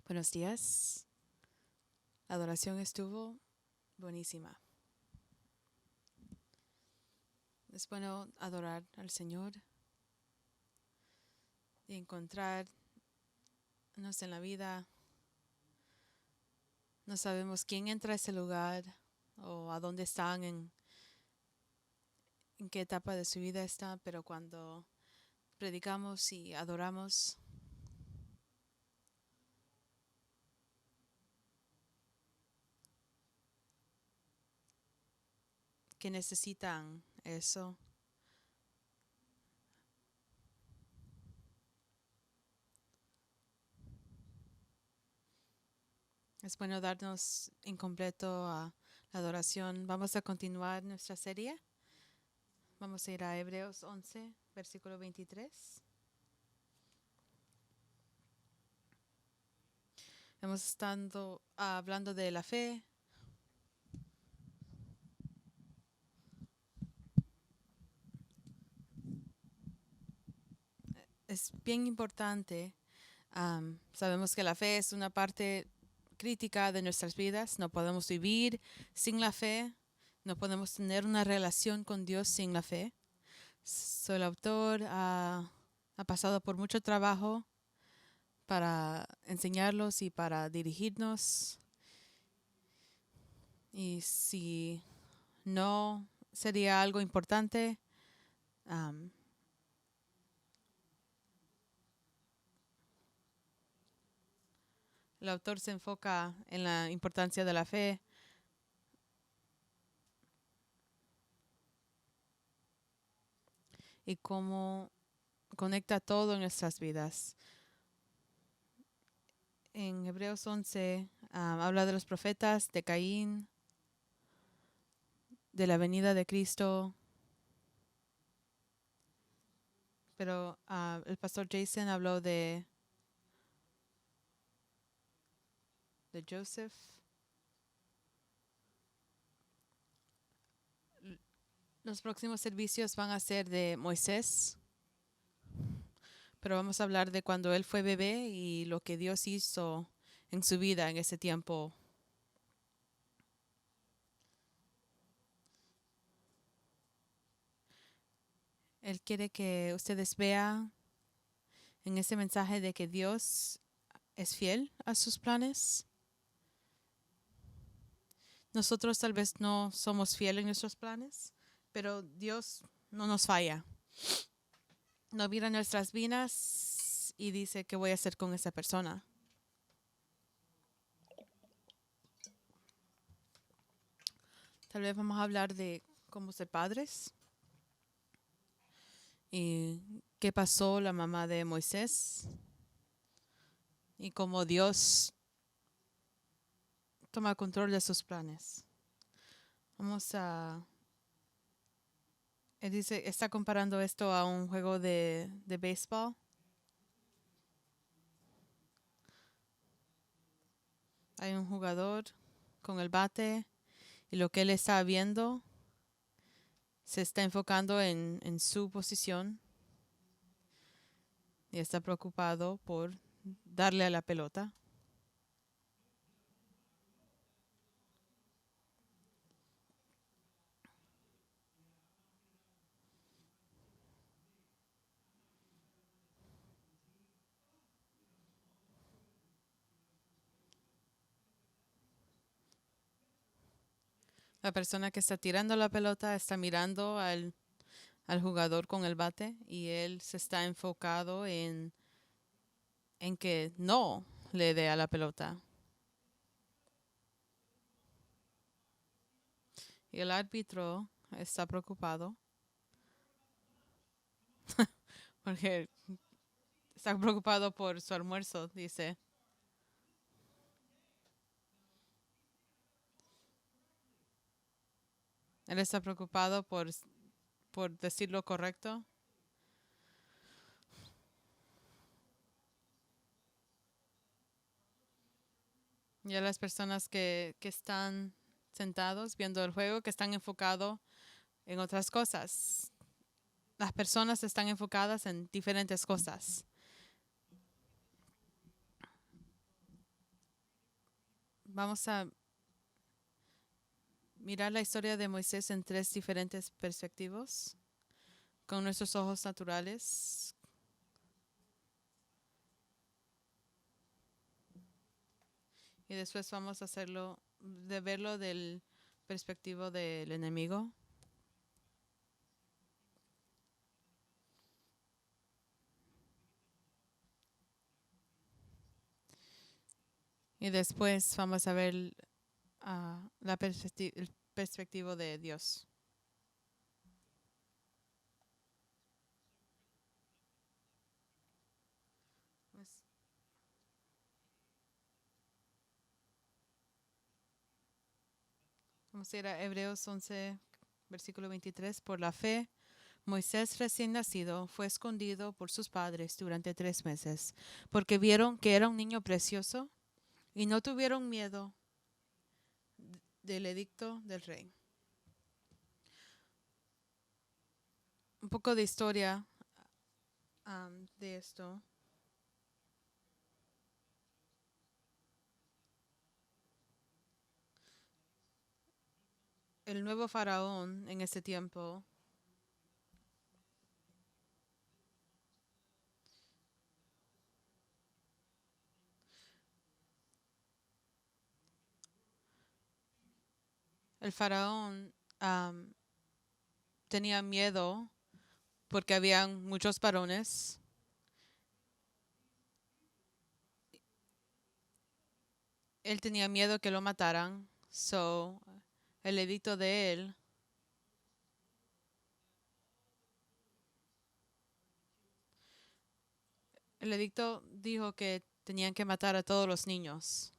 Buenos días. La adoración estuvo buenísima. Es bueno adorar al Señor y encontrarnos en la vida. No sabemos quién entra a ese lugar o a dónde están, en qué etapa de su vida están, pero cuando predicamos y adoramos, que necesitan eso. Es bueno darnos incompleto a la adoración. Vamos a continuar nuestra serie. Vamos a ir a Hebreos 11, versículo 23. Hemos estado hablando de la fe. Es bien importante. Sabemos que la fe es una parte crítica de nuestras vidas. No podemos vivir sin la fe. No podemos tener una relación con Dios sin la fe. El autor ha pasado por mucho trabajo para enseñarlos y para dirigirnos. Y si no sería algo importante, um, el autor se enfoca en la importancia de la fe y cómo conecta todo en nuestras vidas. En Hebreos 11 habla de los profetas, de Caín, de la venida de Cristo, pero el pastor Jason habló de Joseph. Los próximos servicios van a ser de Moisés, pero vamos a hablar de cuando él fue bebé y lo que Dios hizo en su vida en ese tiempo. Él quiere que ustedes vean en ese mensaje de que Dios es fiel a sus planes. Nosotros tal vez no somos fieles en nuestros planes, pero Dios no nos falla. No mira nuestras vidas y dice qué voy a hacer con esa persona. Tal vez vamos a hablar de cómo ser padres y qué pasó la mamá de Moisés y cómo Dios toma control de sus planes. Él dice, está comparando esto a un juego de béisbol. Hay un jugador con el bate y lo que él está viendo se está enfocando en su posición y está preocupado por darle a la pelota. La persona que está tirando la pelota está mirando al jugador con el bate y él se está enfocado en que no le dé a la pelota. Y el árbitro está preocupado porque está preocupado por su almuerzo, dice. Él está preocupado por decir lo correcto. Y a las personas que están sentados viendo el juego, que están enfocados en otras cosas. Las personas están enfocadas en diferentes cosas. vamos a mirar la historia de Moisés en tres diferentes perspectivas, con nuestros ojos naturales. Y después vamos a hacerlo, de verlo del perspectivo del enemigo. Y después vamos a ver el perspectivo de Dios. Pues, vamos a ir a Hebreos 11, versículo 23. Por la fe, Moisés recién nacido fue escondido por sus padres durante 3 meses, porque vieron que era un niño precioso y no tuvieron miedo del edicto del rey. Un poco de historia de esto. El nuevo faraón en ese tiempo el faraón tenía miedo porque habían muchos varones. Él tenía miedo que lo mataran. So, el edicto de él, el edicto dijo que tenían que matar a todos los niños.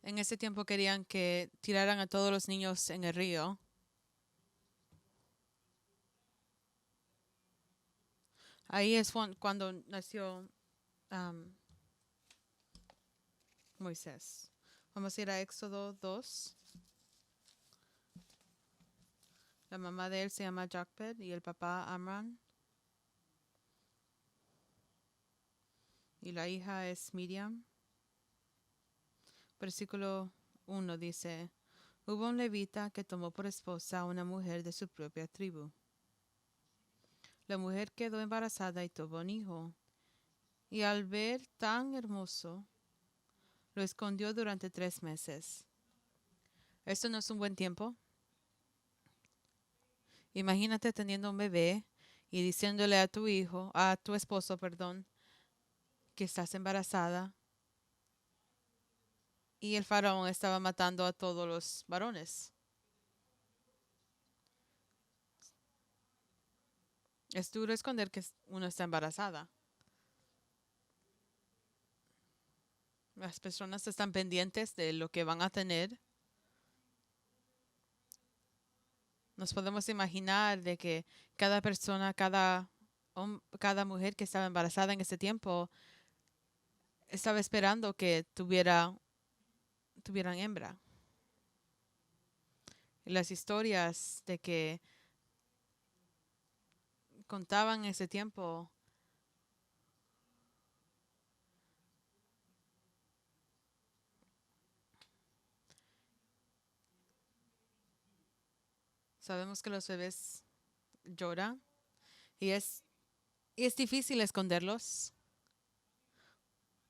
En ese tiempo querían que tiraran a todos los niños en el río. Ahí es cuando nació Moisés. Vamos a ir a Éxodo 2. La mamá de él se llama Jochebed y el papá Amram. Y la hija es Miriam. Versículo 1 dice, hubo un levita que tomó por esposa a una mujer de su propia tribu. La mujer quedó embarazada y tuvo un hijo. Y al ver tan hermoso, lo escondió durante 3 meses. ¿Esto no es un buen tiempo? Imagínate teniendo un bebé y diciéndole a tu hijo, a tu esposo, perdón, que estás embarazada. Y el faraón estaba matando a todos los varones. Es duro esconder que uno está embarazada. Las personas están pendientes de lo que van a tener. Nos podemos imaginar de que cada persona, cada mujer que estaba embarazada en ese tiempo estaba esperando que tuvieran hembra. Y las historias de que contaban en ese tiempo sabemos que los bebés lloran y es difícil esconderlos.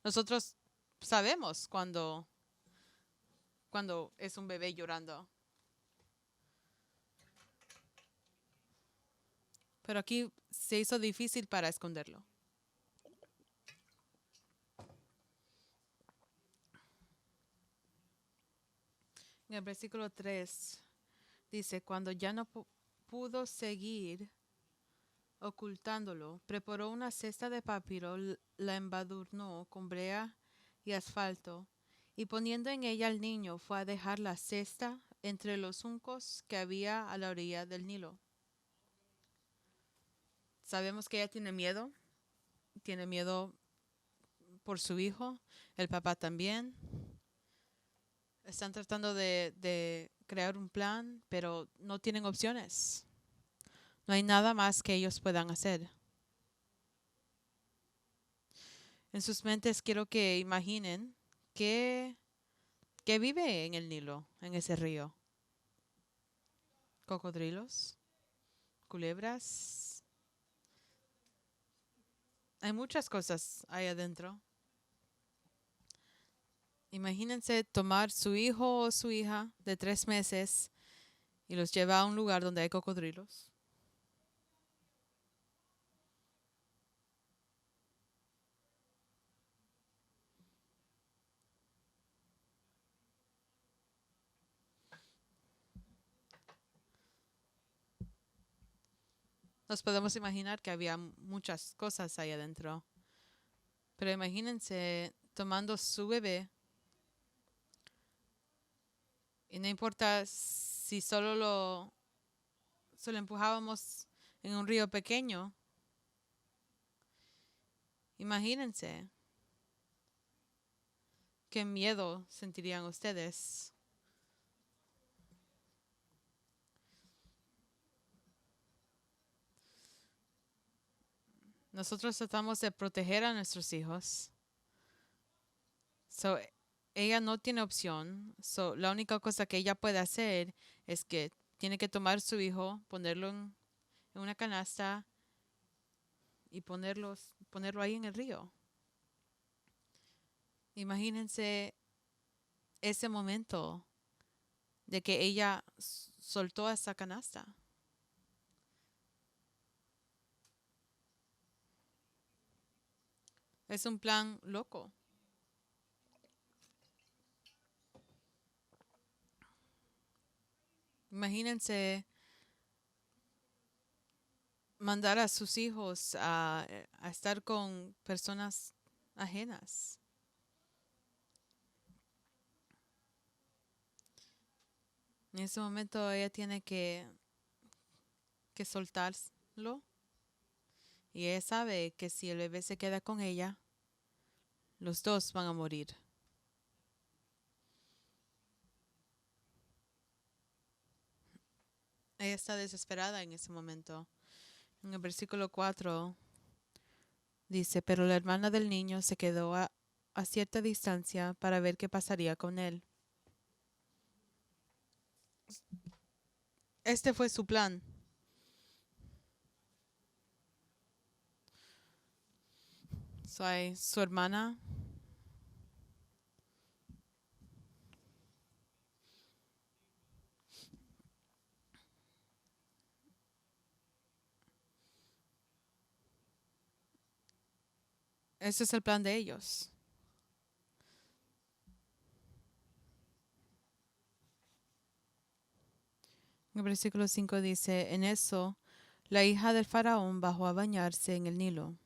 Nosotros sabemos cuando es un bebé llorando. Pero aquí se hizo difícil para esconderlo. En el versículo 3 dice, cuando ya no pudo seguir ocultándolo, preparó una cesta de papiro, la embadurnó con brea y asfalto, y poniendo en ella al niño, fue a dejar la cesta entre los juncos que había a la orilla del Nilo. Sabemos que ella tiene miedo por su hijo, el papá también. Están tratando de crear un plan, pero no tienen opciones. No hay nada más que ellos puedan hacer. En sus mentes quiero que imaginen que, que vive en el Nilo, en ese río. Cocodrilos, culebras. Hay muchas cosas ahí adentro. Imagínense tomar su hijo o su hija de 3 meses y los lleva a un lugar donde hay cocodrilos. Nos podemos imaginar que había muchas cosas ahí adentro. Pero imagínense tomando su bebé y no importa si solo empujábamos en un río pequeño. Imagínense qué miedo sentirían ustedes. Nosotros tratamos de proteger a nuestros hijos. So, ella no tiene opción. So, la única cosa que ella puede hacer es que tiene que tomar su hijo, ponerlo en una canasta y ponerlo ahí en el río. Imagínense ese momento de que ella soltó esa canasta. Es un plan loco. Imagínense mandar a sus hijos a estar con personas ajenas. En ese momento ella tiene que soltarlo y ella sabe que si el bebé se queda con ella, los dos van a morir. Ella está desesperada en ese momento. En el versículo 4 dice, pero la hermana del niño se quedó a cierta distancia para ver qué pasaría con él. Este fue su plan. Su hermana ese es el plan de ellos. El versículo 5 dice, en eso, la hija del faraón bajó a bañarse en el Nilo.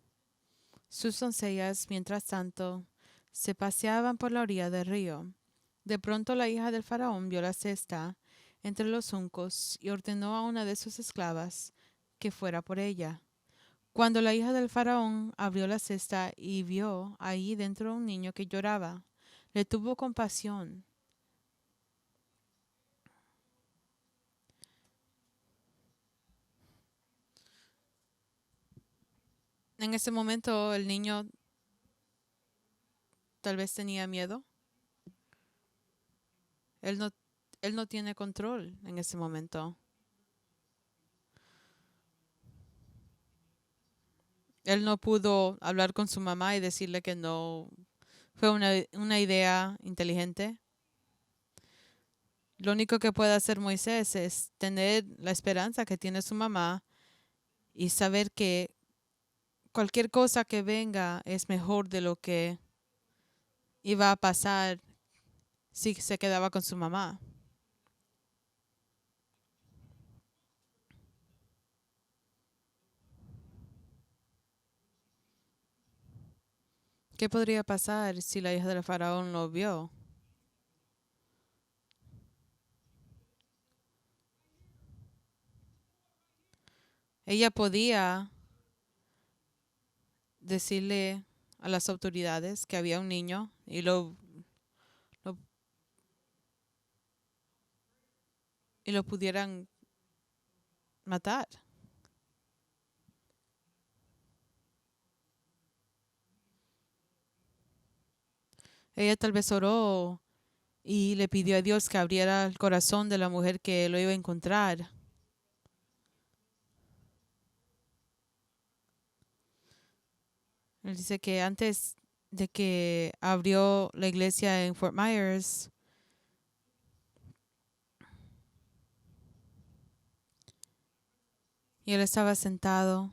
Sus doncellas, mientras tanto, se paseaban por la orilla del río. De pronto la hija del faraón vio la cesta entre los juncos y ordenó a una de sus esclavas que fuera por ella. Cuando la hija del faraón abrió la cesta y vio ahí dentro un niño que lloraba, le tuvo compasión. En ese momento el niño tal vez tenía miedo. Él no, él no tiene control en ese momento. Él no pudo hablar con su mamá y decirle que no fue una idea inteligente. Lo único que puede hacer Moisés es tener la esperanza que tiene su mamá y saber que cualquier cosa que venga es mejor de lo que iba a pasar si se quedaba con su mamá. ¿Qué podría pasar si la hija del faraón lo vio? Ella podía decirle a las autoridades que había un niño y lo y lo pudieran matar. Ella tal vez oró y le pidió a Dios que abriera el corazón de la mujer que lo iba a encontrar. Él dice que antes de que abrió la iglesia en Fort Myers, y él estaba sentado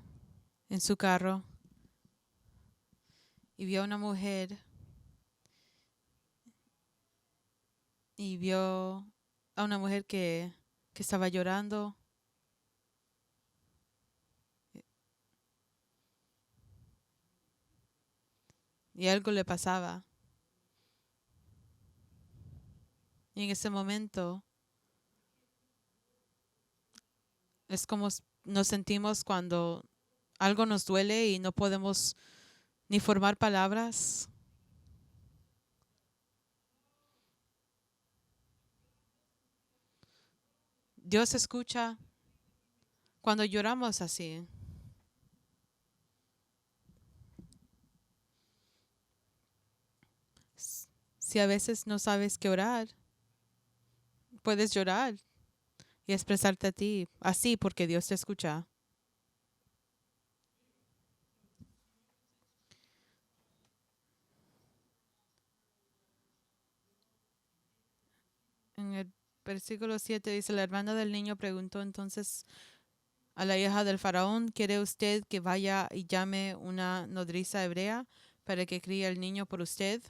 en su carro y vio a una mujer y vio a una mujer que estaba llorando y algo le pasaba. Y en ese momento es como nos sentimos cuando algo nos duele y no podemos ni formar palabras. Dios escucha cuando lloramos así. Si a veces no sabes qué orar, puedes llorar y expresarte a ti así porque Dios te escucha. En el versículo 7 dice, la hermana del niño preguntó entonces a la hija del faraón, ¿quiere usted que vaya y llame una nodriza hebrea para que críe al niño por usted?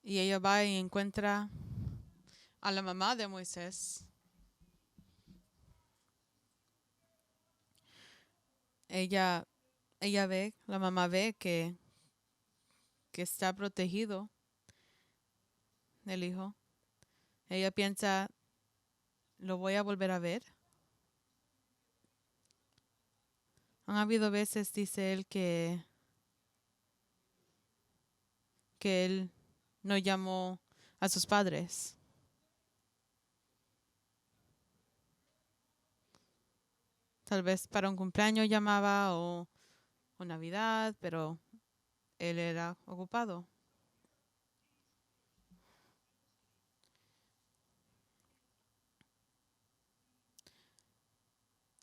Y ella va y encuentra a la mamá de Moisés. Ella, ella ve, la mamá ve que está protegido el hijo. Ella piensa, ¿lo voy a volver a ver? Han habido veces, dice él, que él no llamó a sus padres. Tal vez para un cumpleaños llamaba o Navidad, pero él era ocupado.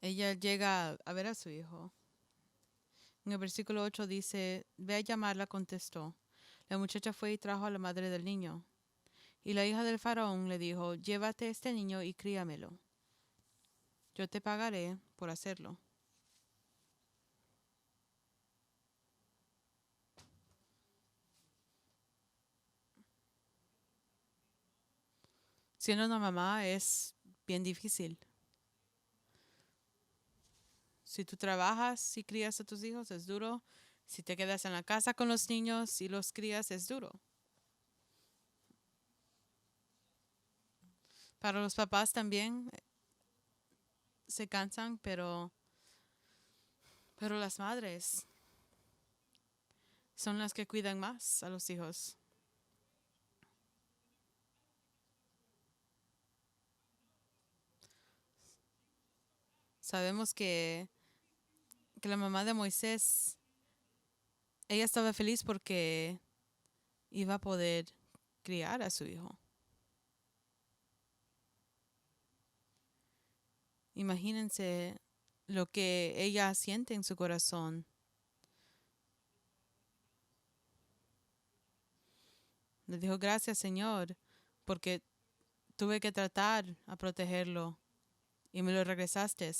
Ella llega a ver a su hijo. En el versículo 8 dice, ve a llamarla, contestó. La muchacha fue y trajo a la madre del niño. Y la hija del faraón le dijo, llévate este niño y críamelo. Yo te pagaré por hacerlo. Siendo una mamá es bien difícil. Si tú trabajas y crías a tus hijos, es duro. Si te quedas en la casa con los niños y los crías, es duro. Para los papás también se cansan, pero las madres son las que cuidan más a los hijos. Sabemos que la mamá de Moisés, ella estaba feliz porque iba a poder criar a su hijo. Imagínense lo que ella siente en su corazón. Le dijo, gracias Señor, porque tuve que tratar a protegerlo y me lo regresaste.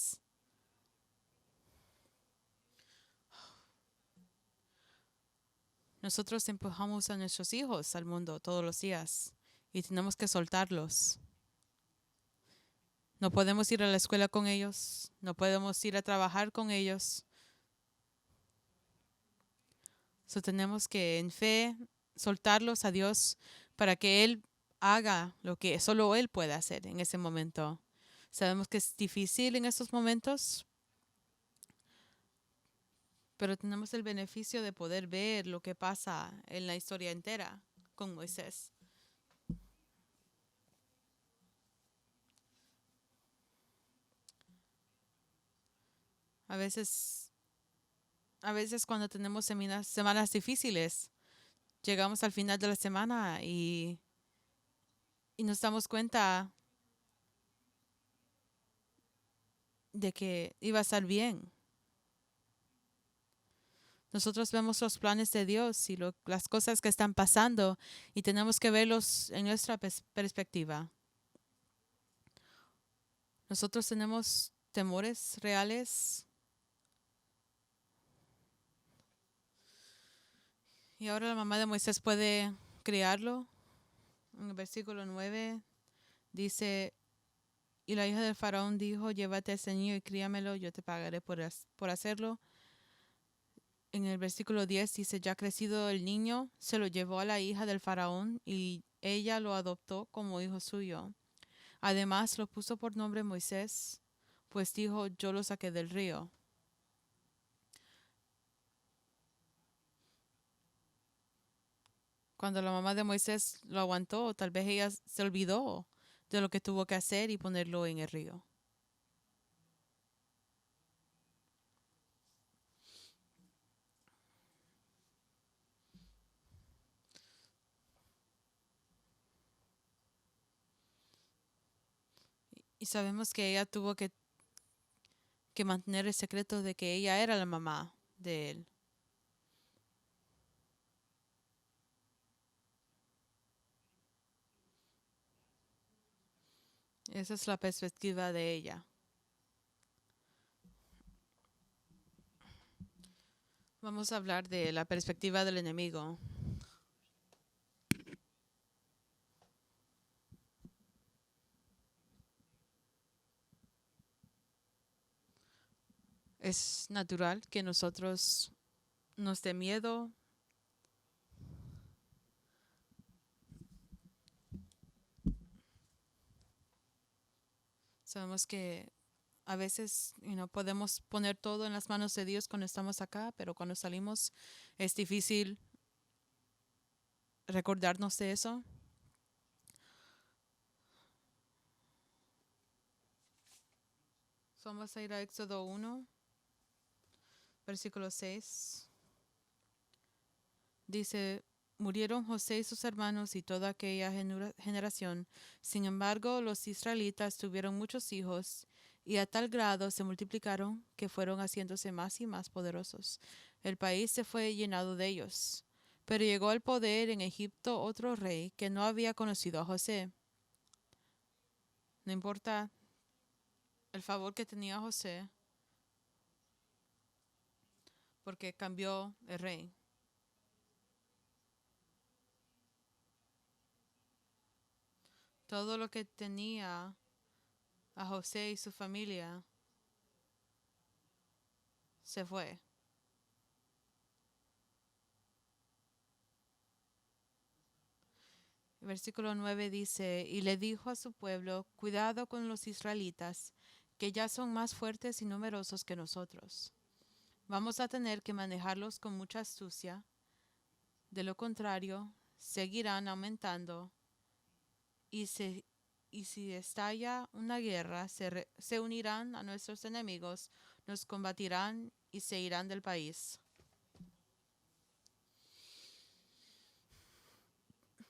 Nosotros empujamos a nuestros hijos al mundo todos los días y tenemos que soltarlos. No podemos ir a la escuela con ellos, no podemos ir a trabajar con ellos. Tenemos que en fe soltarlos a Dios para que Él haga lo que solo Él puede hacer en ese momento. Sabemos que es difícil en estos momentos, pero tenemos el beneficio de poder ver lo que pasa en la historia entera con Moisés. A veces, a veces cuando tenemos semanas difíciles, llegamos al final de la semana y nos damos cuenta de que iba a estar bien. Nosotros vemos los planes de Dios y las cosas que están pasando y tenemos que verlos en nuestra perspectiva. Nosotros tenemos temores reales y ahora la mamá de Moisés puede criarlo. En el versículo 9 dice, y la hija del faraón dijo, llévate a ese niño y críamelo, yo te pagaré por hacerlo. En el versículo 10 dice, ya crecido el niño, se lo llevó a la hija del faraón y ella lo adoptó como hijo suyo. Además lo puso por nombre Moisés, pues dijo, yo lo saqué del río. Cuando la mamá de Moisés lo aguantó, tal vez ella se olvidó de lo que tuvo que hacer y ponerlo en el río. Y sabemos que ella tuvo que mantener el secreto de que ella era la mamá de él. Esa es la perspectiva de ella. Vamos a hablar de la perspectiva del enemigo. Es natural que nosotros nos dé miedo. Sabemos que a veces podemos poner todo en las manos de Dios cuando estamos acá, pero cuando salimos es difícil recordarnos de eso. Vamos a ir a Éxodo 1, versículo 6. Dice, murieron José y sus hermanos y toda aquella generación. Sin embargo, los israelitas tuvieron muchos hijos y a tal grado se multiplicaron que fueron haciéndose más y más poderosos. El país se fue llenado de ellos. Pero llegó al poder en Egipto otro rey que no había conocido a José. No importa el favor que tenía José, porque cambió el rey. Todo lo que tenía a José y su familia se fue. Versículo 9 dice, y le dijo a su pueblo, cuidado con los israelitas, que ya son más fuertes y numerosos que nosotros. Vamos a tener que manejarlos con mucha astucia. De lo contrario, seguirán aumentando y, y si estalla una guerra, se unirán a nuestros enemigos, nos combatirán y se irán del país.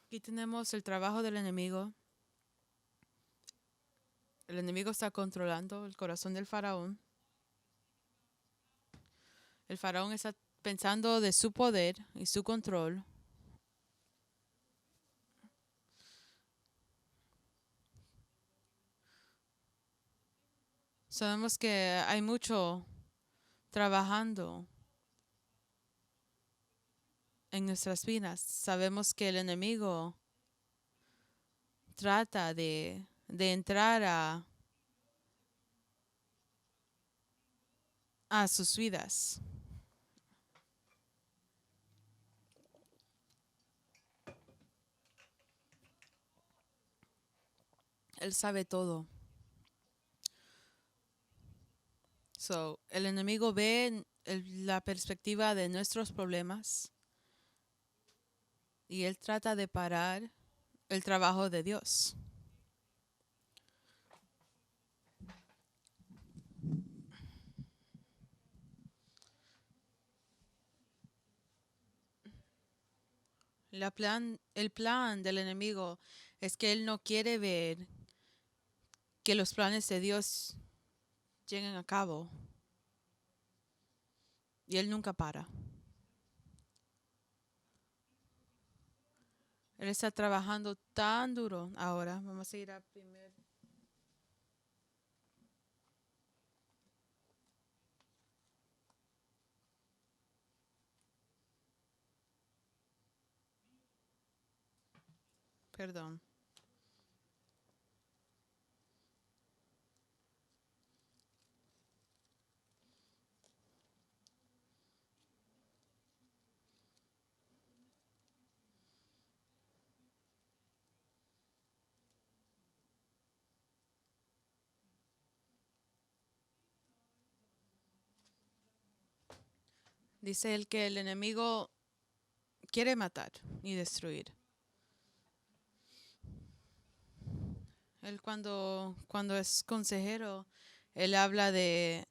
Aquí tenemos el trabajo del enemigo. El enemigo está controlando el corazón del faraón. El faraón está pensando de su poder y su control. Sabemos que hay mucho trabajando en nuestras vidas. Sabemos que el enemigo trata de entrar a sus vidas. Él sabe todo. So, el enemigo ve la perspectiva de nuestros problemas y él trata de parar el trabajo de Dios. El plan del enemigo es que él no quiere ver que los planes de Dios lleguen a cabo. Y él nunca para. Él está trabajando tan duro ahora. Vamos a ir a primer. Perdón. Dice él que el enemigo quiere matar y destruir. Él cuando es consejero, él habla de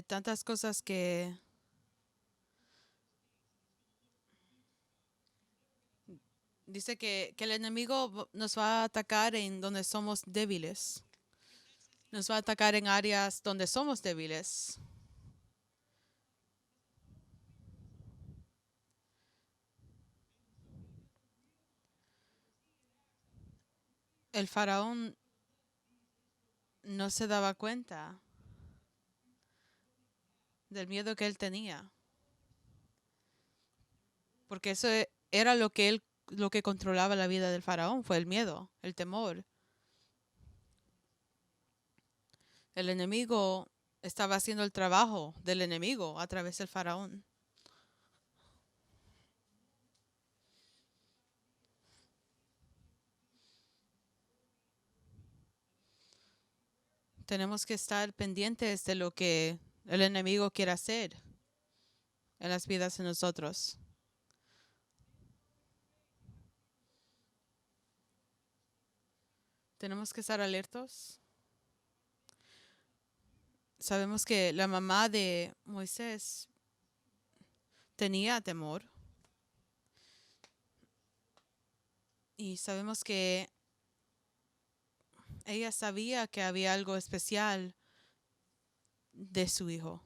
tantas cosas que dice que el enemigo nos va a atacar en donde somos débiles. Nos va a atacar en áreas donde somos débiles. El faraón no se daba cuenta del miedo que él tenía, porque eso era lo que controlaba la vida del faraón, fue el miedo, el temor. El enemigo estaba haciendo el trabajo del enemigo a través del faraón. Tenemos que estar pendientes de lo que el enemigo quiere hacer en las vidas de nosotros. Tenemos que estar alertos. Sabemos que la mamá de Moisés tenía temor y sabemos que ella sabía que había algo especial de su hijo.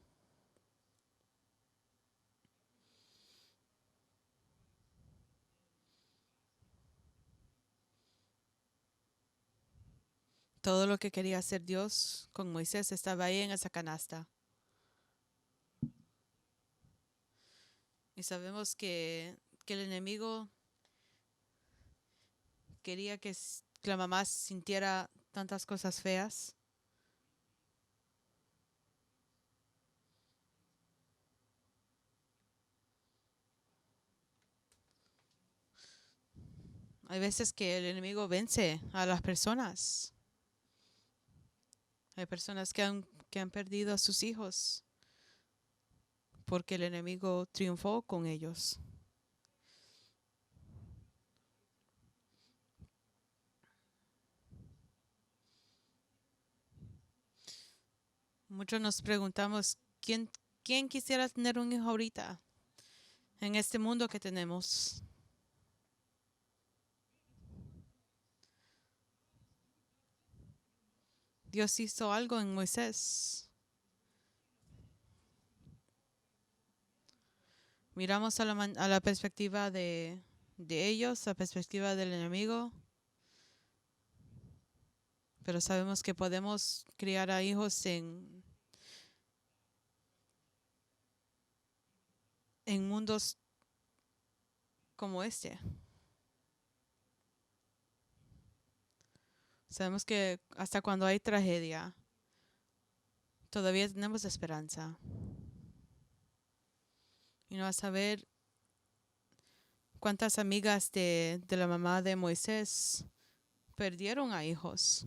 Todo lo que quería hacer Dios con Moisés estaba ahí en esa canasta. Y sabemos que el enemigo quería que la mamá sintiera tantas cosas feas. Hay veces que el enemigo vence a las personas. Hay personas que han perdido a sus hijos porque el enemigo triunfó con ellos. Muchos nos preguntamos, ¿quién quisiera tener un hijo ahorita en este mundo que tenemos? Dios hizo algo en Moisés. Miramos a la perspectiva de ellos, a la perspectiva del enemigo, pero sabemos que podemos criar a hijos en mundos como este. Sabemos que hasta cuando hay tragedia, todavía tenemos esperanza. Y no a saber ¿Cuántas amigas de la mamá de Moisés perdieron a hijos?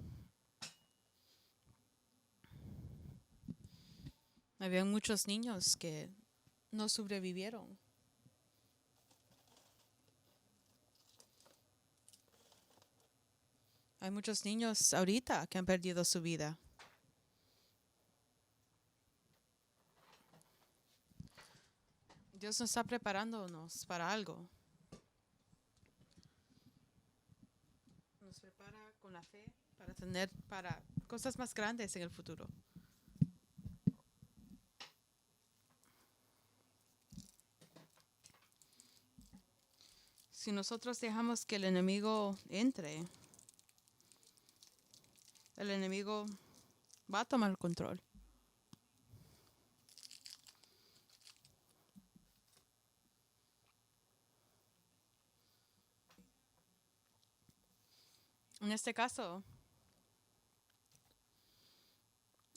Había muchos niños que no sobrevivieron. Hay muchos niños ahorita que han perdido su vida. Dios nos está preparándonos para algo. Nos prepara con la fe para cosas más grandes en el futuro. Si nosotros dejamos que el enemigo entre, el enemigo va a tomar el control. En este caso,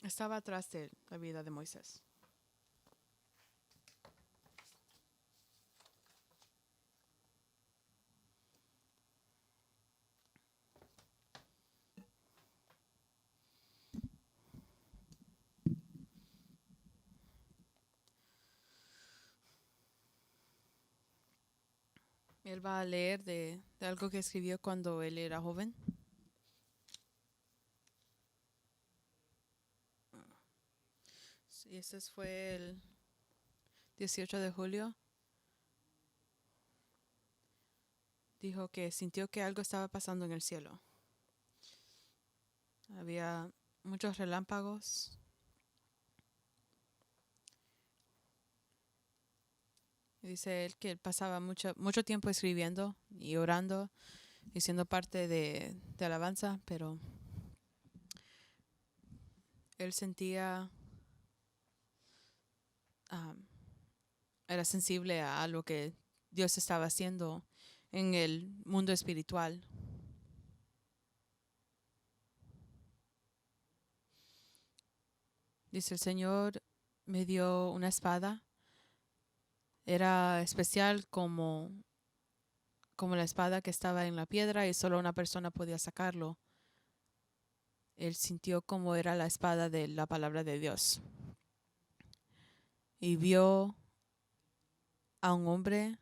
estaba atrás de la vida de Moisés. Él va a leer de algo que escribió cuando él era joven. Y ese fue el 18 de julio. Dijo que sintió que algo estaba pasando en el cielo. Había muchos relámpagos. Y dice él que él pasaba mucho tiempo escribiendo y orando y siendo parte de alabanza, pero él sentía, era sensible a lo que Dios estaba haciendo en el mundo espiritual. Dice, el Señor me dio una espada. Era especial como la espada que estaba en la piedra y solo una persona podía sacarlo. Él sintió como era la espada de la palabra de Dios. Y vio a un hombre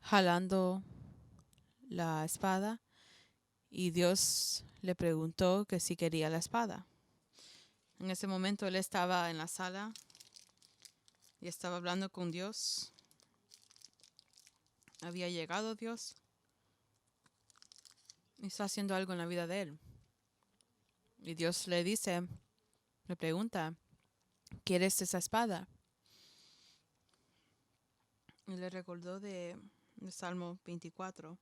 jalando la espada y Dios le preguntó que si quería la espada. En ese momento él estaba en la sala y estaba hablando con Dios. Había llegado Dios y está haciendo algo en la vida de él. Y Dios le pregunta, ¿quieres esa espada? Y le recordó de Salmo 24.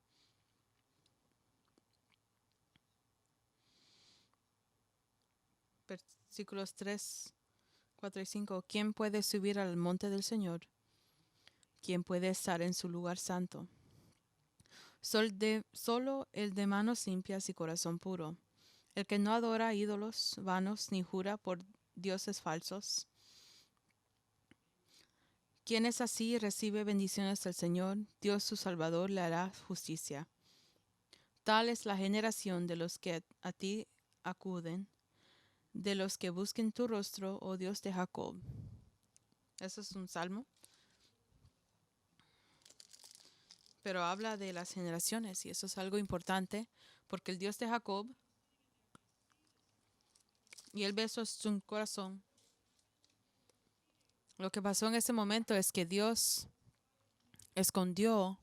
Versículos 3, 4 y 5. ¿Quién puede subir al monte del Señor? ¿Quién puede estar en su lugar santo? Solo el de manos limpias y corazón puro, el que no adora ídolos vanos ni jura por dioses falsos. Quien es así recibe bendiciones del Señor, Dios su Salvador le hará justicia. Tal es la generación de los que a ti acuden, de los que busquen tu rostro, oh Dios de Jacob. Eso es un salmo. Pero habla de las generaciones y eso es algo importante porque el Dios de Jacob y el beso es su corazón. Lo que pasó en ese momento es que Dios escondió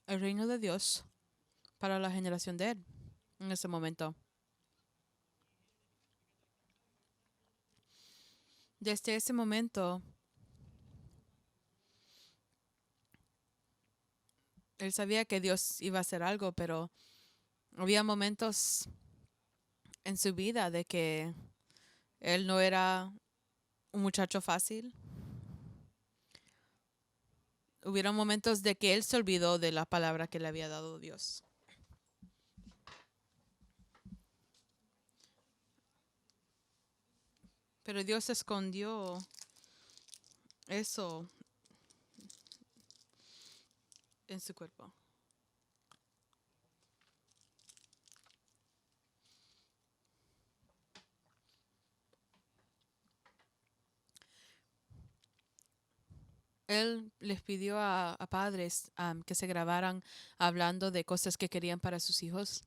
el reino de Dios para la generación de él en ese momento. Desde ese momento, él sabía que Dios iba a hacer algo, pero había momentos en su vida de que él no era un muchacho fácil. Hubieron momentos de que él se olvidó de la palabra que le había dado Dios. Pero Dios escondió eso en su cuerpo. Él les pidió a padres que se grabaran hablando de cosas que querían para sus hijos.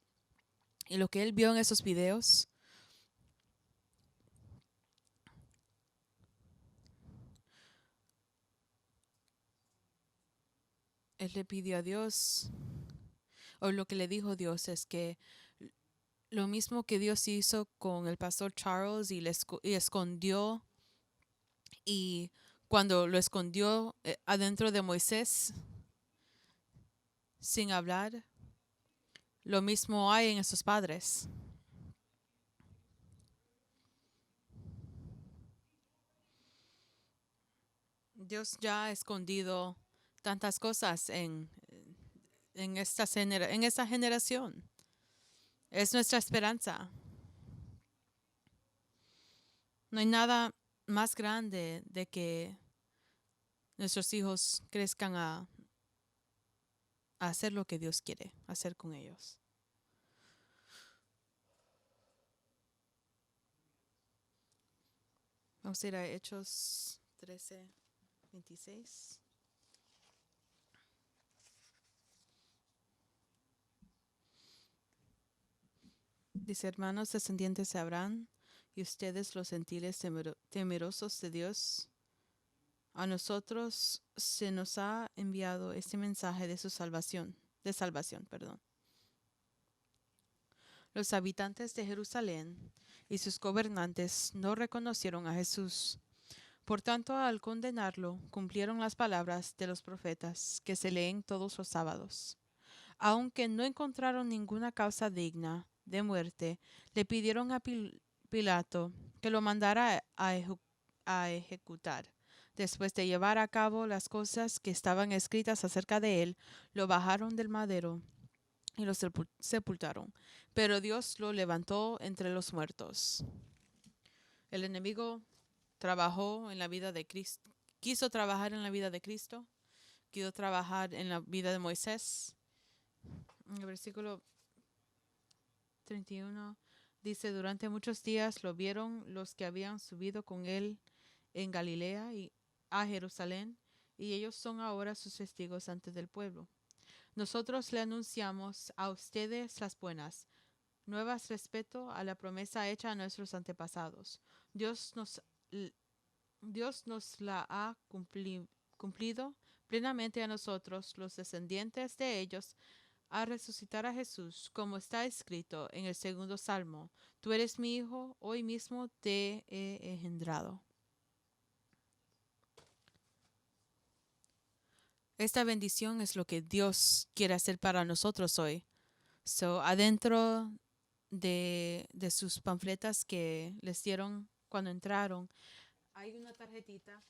Y lo que él vio en esos videos, él le pidió a Dios, o lo que le dijo Dios es que lo mismo que Dios hizo con el pastor Charles y escondió, y cuando lo escondió adentro de Moisés sin hablar, lo mismo hay en esos padres. Dios ya ha escondido tantas cosas en esta generación. Es nuestra esperanza. No hay nada más grande de que nuestros hijos crezcan a hacer lo que Dios quiere hacer con ellos. Vamos a ir a Hechos 13:26. Dice: hermanos descendientes de Abraham, y ustedes los gentiles temerosos de Dios, a nosotros se nos ha enviado este mensaje de salvación, perdón. Los habitantes de Jerusalén y sus gobernantes no reconocieron a Jesús. Por tanto, al condenarlo, cumplieron las palabras de los profetas que se leen todos los sábados. Aunque no encontraron ninguna causa digna de muerte, le pidieron a Pilato que lo mandara a ejecutar. Después de llevar a cabo las cosas que estaban escritas acerca de él, lo bajaron del madero y lo sepultaron. Pero Dios lo levantó entre los muertos. El enemigo trabajó en la vida de Cristo, quiso trabajar en la vida de Cristo, quiso trabajar en la vida de Moisés. En el versículo 31 dice: durante muchos días lo vieron los que habían subido con él en Galilea y a Jerusalén, y ellos son ahora sus testigos ante el pueblo. Nosotros le anunciamos a ustedes las buenas nuevas respecto a la promesa hecha a nuestros antepasados. Dios nos la ha cumplido plenamente a nosotros, los descendientes de ellos, a resucitar a Jesús, como está escrito en el segundo Salmo: tú eres mi hijo, hoy mismo te he engendrado. Esta bendición es lo que Dios quiere hacer para nosotros hoy. Adentro de sus panfletas que les dieron cuando entraron, hay una tarjetita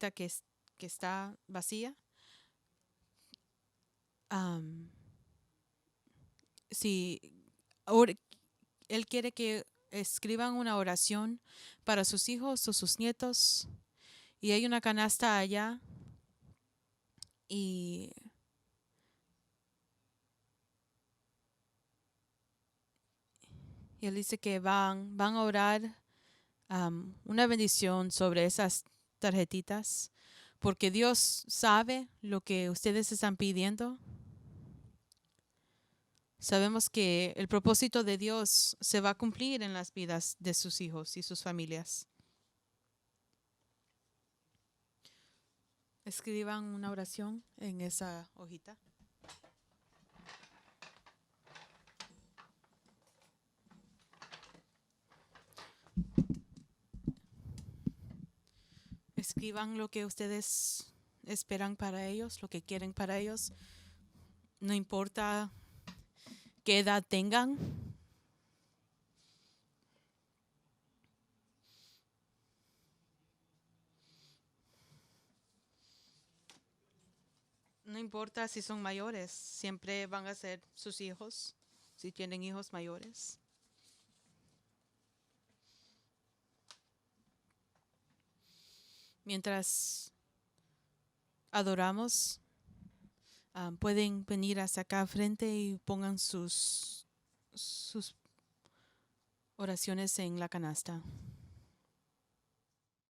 que está vacía. Si él quiere que escriban una oración para sus hijos o sus nietos, y hay una canasta allá, y él dice que van a orar una bendición sobre esas tarjetitas, porque Dios sabe lo que ustedes están pidiendo. Sabemos que el propósito de Dios se va a cumplir en las vidas de sus hijos y sus familias. Escriban una oración en esa hojita. Escriban lo que ustedes esperan para ellos, lo que quieren para ellos. No importa qué edad tengan. No importa si son mayores, siempre van a ser sus hijos, si tienen hijos mayores. Mientras adoramos, pueden venir hasta acá frente y pongan sus oraciones en la canasta.